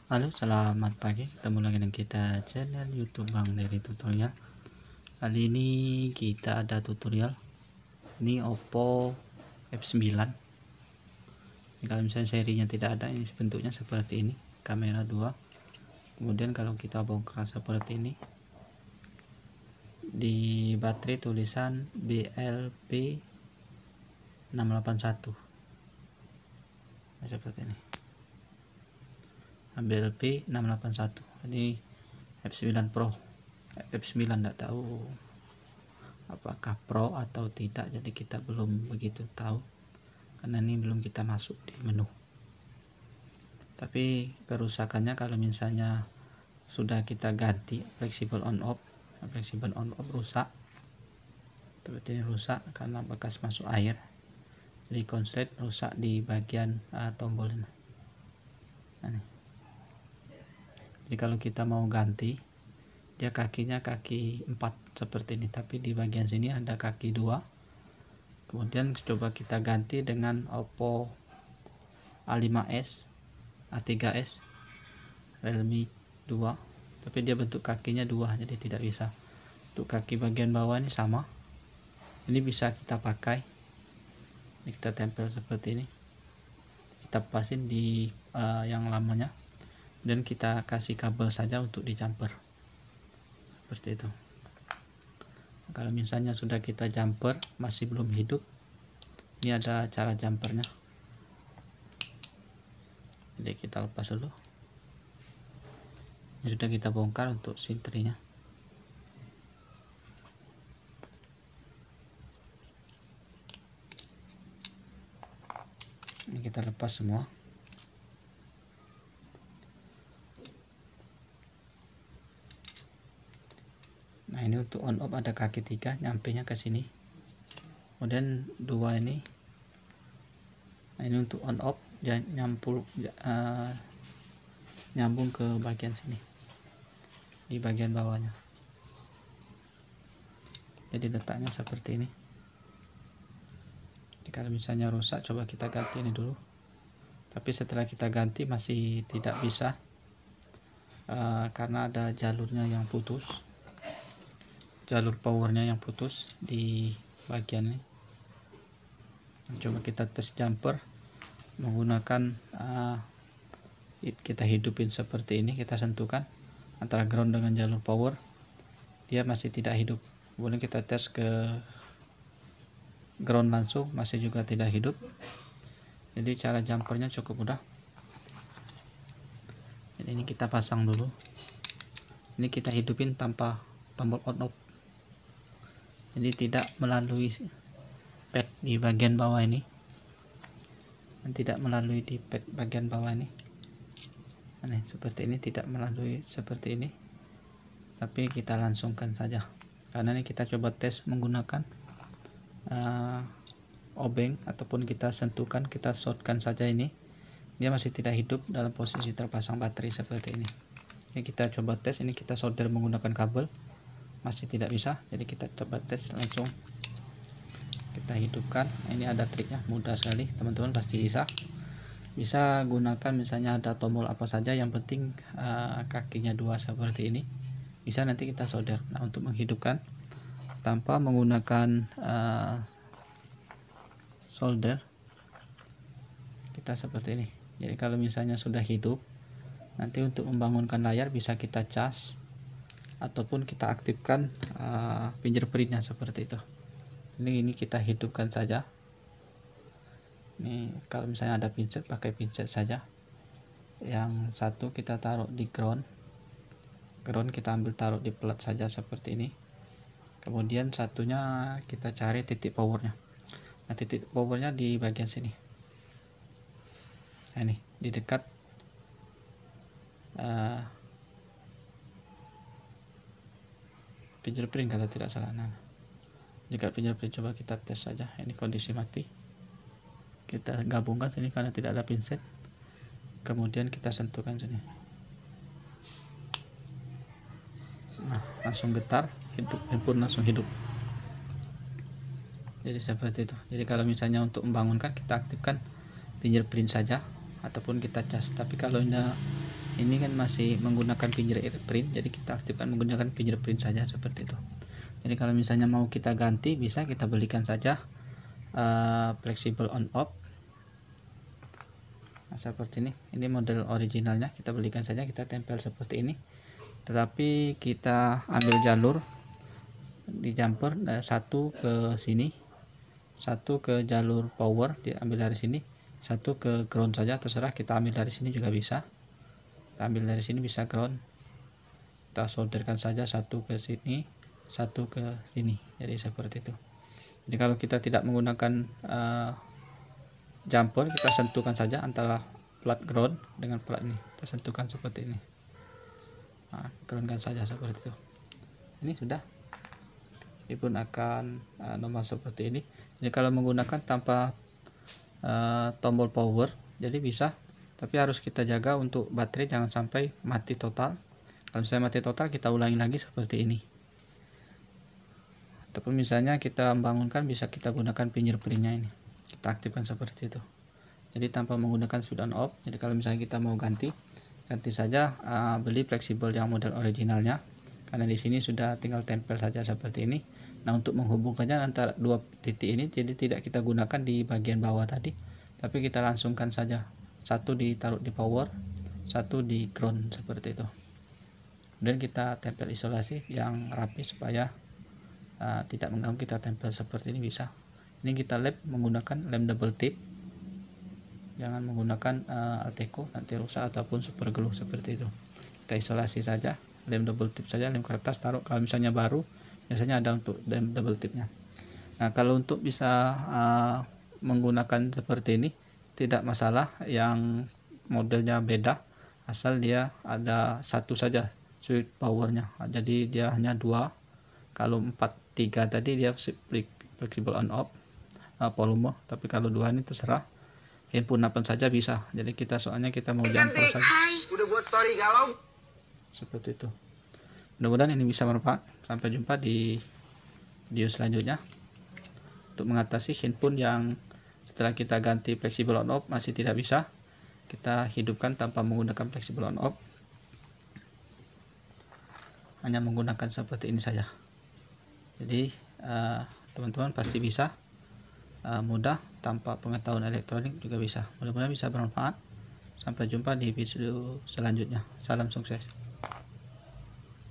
Halo, selamat pagi. Ketemu lagi dengan kita channel YouTube Bang Dery Tutorial. Kali ini kita ada tutorial. Ini Oppo F9. Ini kalau misalnya serinya tidak ada, ini bentuknya seperti ini. Kamera 2. Kemudian kalau kita bongkar seperti ini, di baterai tulisan BLP 681. Nah, seperti ini. BLP 681. Ini F9 Pro. F9 tidak tahu apakah Pro atau tidak, jadi kita belum begitu tahu karena ini belum kita masuk di menu. Tapi kerusakannya kalau misalnya sudah kita ganti fleksibel on off rusak seperti ini, rusak karena bekas masuk air. Jadi konslet rusak di bagian tombol ini. Nah, nih. Jadi kalau kita mau ganti, dia kakinya kaki 4 seperti ini, tapi di bagian sini ada kaki 2. Kemudian coba kita ganti dengan Oppo A5s, A3s, Realme 2, tapi dia bentuk kakinya 2, jadi tidak bisa. Untuk kaki bagian bawah ini sama, ini bisa kita pakai. Ini kita tempel seperti ini, kita pasin di yang lamanya, dan kita kasih kabel saja untuk di jumper seperti itu. Kalau misalnya sudah kita jumper masih belum hidup, ini ada cara jumpernya. Jadi kita lepas dulu. Ini sudah kita bongkar untuk sinterinya. Ini kita lepas semua. Nah, ini untuk on off ada kaki 3, nyampenya ke sini. Kemudian 2 ini. Nah, ini untuk on off nyambung ke bagian sini, di bagian bawahnya. Jadi letaknya seperti ini. Jadi kalau misalnya rusak, coba kita ganti ini dulu. Tapi setelah kita ganti masih tidak bisa, karena ada jalurnya yang putus. Jalur powernya yang putus di bagian ini. Coba kita tes jumper menggunakan kita hidupin seperti ini, kita sentuhkan antara ground dengan jalur power, dia masih tidak hidup. Kemudian kita tes ke ground langsung, masih juga tidak hidup. Jadi cara jumpernya cukup mudah. Jadi ini kita pasang dulu. Ini kita hidupin tanpa tombol on off. Jadi tidak melalui pad di bagian bawah ini, dan tidak melalui di pad bagian bawah ini. Nah, seperti ini, tidak melalui seperti ini, tapi kita langsungkan saja. Karena ini kita coba tes menggunakan obeng, ataupun kita sentuhkan, kita shortkan saja ini, dia masih tidak hidup dalam posisi terpasang baterai seperti ini. Ini kita coba tes, ini kita solder menggunakan kabel, masih tidak bisa. Jadi kita coba tes langsung, kita hidupkan. Ini ada triknya, mudah sekali, teman-teman pasti bisa gunakan. Misalnya ada tombol apa saja, yang penting kakinya 2 seperti ini, bisa nanti kita solder. Nah, untuk menghidupkan tanpa menggunakan solder, kita seperti ini. Jadi kalau misalnya sudah hidup, nanti untuk membangunkan layar bisa kita cas, ataupun kita aktifkan fingerprintnya seperti itu. Ini kita hidupkan saja. Ini kalau misalnya ada pinset, pakai pinset saja. Yang satu kita taruh di ground kita ambil taruh di plat saja seperti ini. Kemudian satunya kita cari titik powernya. Nah, titik powernya di bagian sini. Nah, ini di dekat fingerprint kalau tidak salah. Nah, jika fingerprint, coba kita tes saja. Ini kondisi mati, kita gabungkan sini karena tidak ada pinset, kemudian kita sentuhkan sini. Nah, langsung getar, hidup, handphone langsung hidup. Jadi seperti itu. Jadi kalau misalnya untuk membangunkan, kita aktifkan fingerprint saja, ataupun kita cas. Tapi kalau Ini kan masih menggunakan fingerprint, jadi kita aktifkan menggunakan fingerprint saja seperti itu. Jadi kalau misalnya mau kita ganti, bisa kita belikan saja fleksibel on off. Nah, seperti ini model originalnya, kita belikan saja, kita tempel seperti ini. Tetapi kita ambil jalur di jumper, satu ke sini, satu ke jalur power diambil dari sini, satu ke ground saja, terserah. Kita ambil dari sini juga bisa, kita ambil dari sini bisa ground, kita solderkan saja satu ke sini, satu ke sini, jadi seperti itu. Jadi kalau kita tidak menggunakan jumper, kita sentuhkan saja antara plat ground dengan plat ini, kita sentuhkan seperti ini. Nah, groundkan saja seperti itu. Ini sudah, ini pun akan normal seperti ini. Jadi kalau menggunakan tanpa tombol power, jadi bisa, tapi harus kita jaga untuk baterai jangan sampai mati total. Kalau misalnya mati total, kita ulangi lagi seperti ini. Ataupun misalnya kita membangunkan, bisa kita gunakan fingerprintnya ini, kita aktifkan seperti itu. Jadi tanpa menggunakan speed on off. Jadi kalau misalnya kita mau ganti saja, beli fleksibel yang model originalnya, karena di sini sudah tinggal tempel saja seperti ini. Nah, untuk menghubungkannya antara dua titik ini, jadi tidak kita gunakan di bagian bawah tadi, tapi kita langsungkan saja, satu ditaruh di power, satu di ground seperti itu. Kemudian kita tempel isolasi yang rapi supaya tidak mengganggu. Kita tempel seperti ini bisa. Ini kita lap menggunakan lem double tip, jangan menggunakan Alteco, nanti rusak, ataupun super glue seperti itu. Kita isolasi saja, lem double tip saja, lem kertas taruh. Kalau misalnya baru, biasanya ada untuk lem double tipnya. Nah, kalau untuk bisa menggunakan seperti ini tidak masalah, yang modelnya beda, asal dia ada satu saja switch powernya. Jadi dia hanya dua. Kalau 4-3 tadi dia flexible on off volume, tapi kalau dua ini terserah, handphone apa saja bisa. Jadi kita soalnya kita mau jumper saja. Udah buat story galau. Seperti itu. Mudah-mudahan ini bisa bermanfaat. Sampai jumpa di video selanjutnya. Untuk mengatasi handphone yang setelah kita ganti flexible on off masih tidak bisa, kita hidupkan tanpa menggunakan flexible on off, hanya menggunakan seperti ini saja. Jadi teman-teman pasti bisa, mudah, tanpa pengetahuan elektronik juga bisa. Mudah-mudahan bisa bermanfaat. Sampai jumpa di video selanjutnya. Salam sukses.